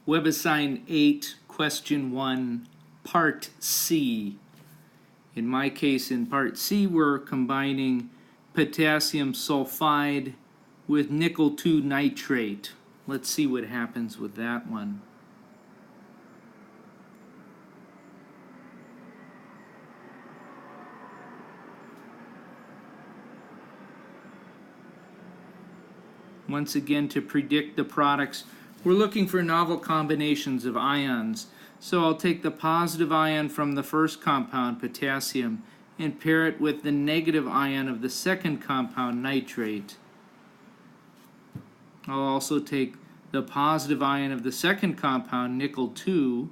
WebAssign 8, Question 1, Part C. In my case, in Part C, we're combining potassium sulfide with nickel 2 nitrate. Let's see what happens with that one. Once again, to predict the products, we're looking for novel combinations of ions. So I'll take the positive ion from the first compound, potassium, and pair it with the negative ion of the second compound, nitrate. I'll also take the positive ion of the second compound, nickel 2,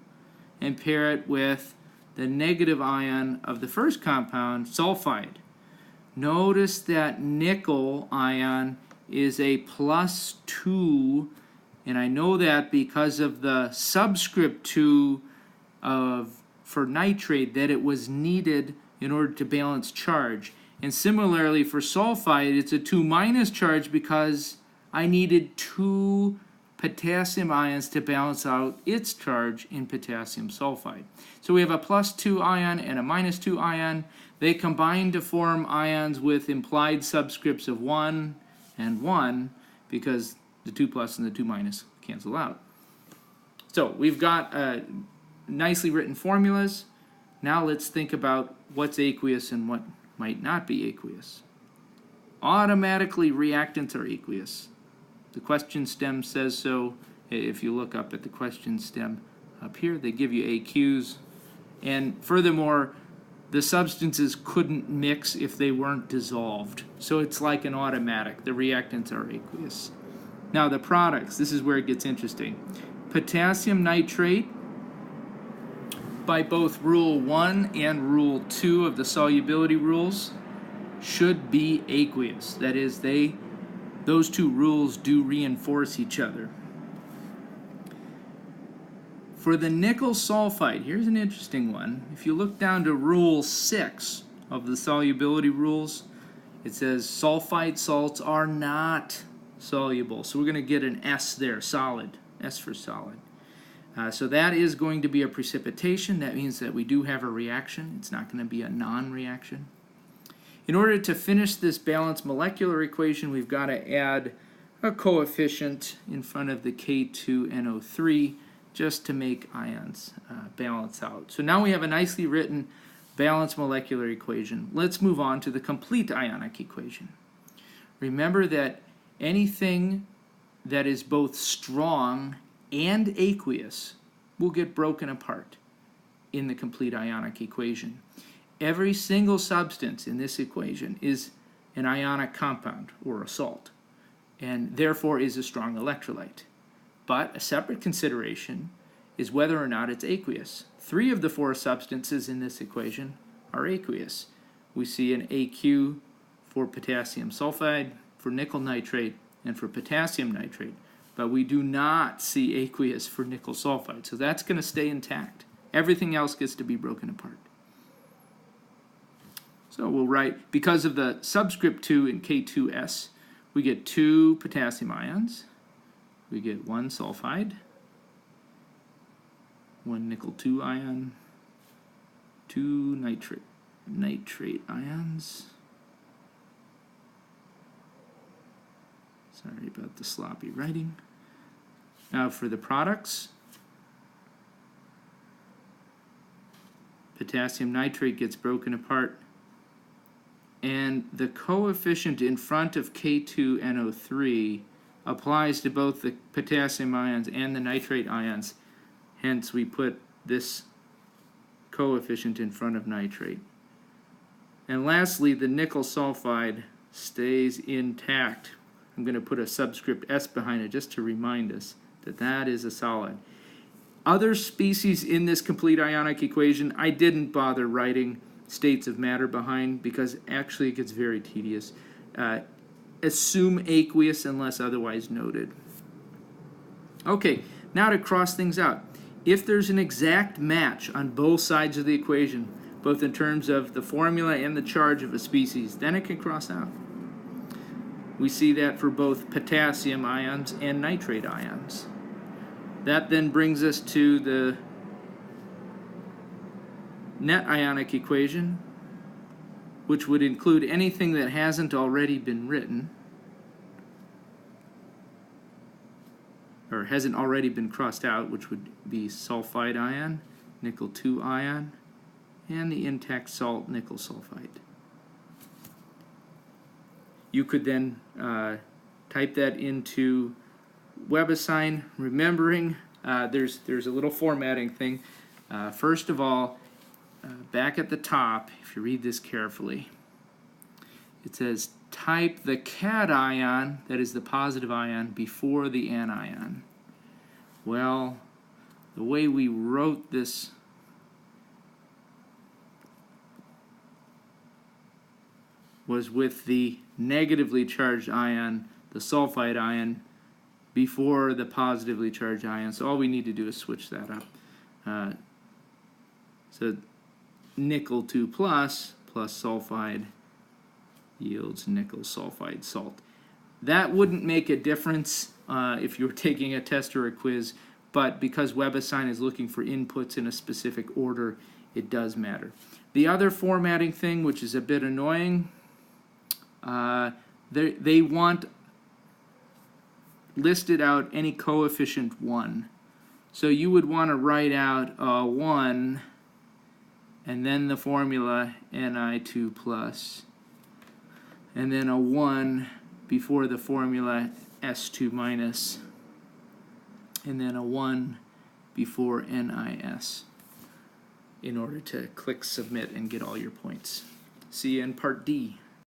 and pair it with the negative ion of the first compound, sulfide. Notice that nickel ion is a +2, and I know that because of the subscript 2 for nitrate, that it was needed in order to balance charge. And similarly for sulfide, it's a 2- charge because I needed 2 potassium ions to balance out its charge in potassium sulfide. So we have a +2 ion and a -2 ion. They combine to form ions with implied subscripts of 1 and 1 because the 2+ and the 2- cancel out. So we've got nicely written formulas. Now let's think about what's aqueous and what might not be aqueous. Automatically, reactants are aqueous. The question stem says so. If you look up at the question stem up here, they give you AQs. And furthermore, the substances couldn't mix if they weren't dissolved. So it's like an automatic. The reactants are aqueous. Now the products, this is where it gets interesting. Potassium nitrate, by both Rule 1 and Rule 2 of the solubility rules, should be aqueous. That is, those two rules do reinforce each other. For the nickel sulfide, here's an interesting one. If you look down to Rule 6 of the solubility rules, it says sulfide salts are not soluble. So we're going to get an S there, solid, S for solid. So that is going to be a precipitation. That means that we do have a reaction. It's not going to be a non-reaction. In order to finish this balanced molecular equation, we've got to add a coefficient in front of the K2NO3 just to make ions balance out. So now we have a nicely written balanced molecular equation. Let's move on to the complete ionic equation. Remember that anything that is both strong and aqueous will get broken apart in the complete ionic equation. Every single substance in this equation is an ionic compound or a salt, and therefore is a strong electrolyte. But a separate consideration is whether or not it's aqueous. 3 of the 4 substances in this equation are aqueous. We see an AQ for potassium sulfide, for nickel nitrate, and for potassium nitrate, but we do not see aqueous for nickel sulfide, so that's going to stay intact. Everything else gets to be broken apart. So we'll write, because of the subscript 2 in K2S, we get 2 potassium ions, we get 1 sulfide, 1 nickel 2 ion, 2 nitrate ions. Sorry about the sloppy writing. Now for the products, potassium nitrate gets broken apart, and the coefficient in front of K2NO3 applies to both the potassium ions and the nitrate ions. Hence, we put this coefficient in front of nitrate. And lastly, the nickel sulfide stays intact. I'm going to put a subscript S behind it just to remind us that that is a solid. Other species in this complete ionic equation, I didn't bother writing states of matter behind because actually it gets very tedious. Assume aqueous unless otherwise noted. Okay, now to cross things out. If there's an exact match on both sides of the equation, both in terms of the formula and the charge of a species, then it can cross out. We see that for both potassium ions and nitrate ions. That then brings us to the net ionic equation, which would include anything that hasn't already been written, or hasn't already been crossed out, which would be sulfide ion, nickel 2 ion, and the intact salt nickel sulfide. You could then type that into WebAssign, remembering there's a little formatting thing. First of all, back at the top, if you read this carefully, it says type the cation, that is the positive ion, before the anion. Well, the way we wrote this was with the negatively charged ion, the sulfide ion, before the positively charged ion. So all we need to do is switch that up. So nickel 2 plus sulfide yields nickel sulfide salt. That wouldn't make a difference if you were taking a test or a quiz, but because WebAssign is looking for inputs in a specific order, it does matter. The other formatting thing, which is a bit annoying, they want listed out any coefficient 1. So you would want to write out a 1 and then the formula Ni2 plus, and then a 1 before the formula S2 minus, and then a 1 before NiS in order to click submit and get all your points. See you in part D.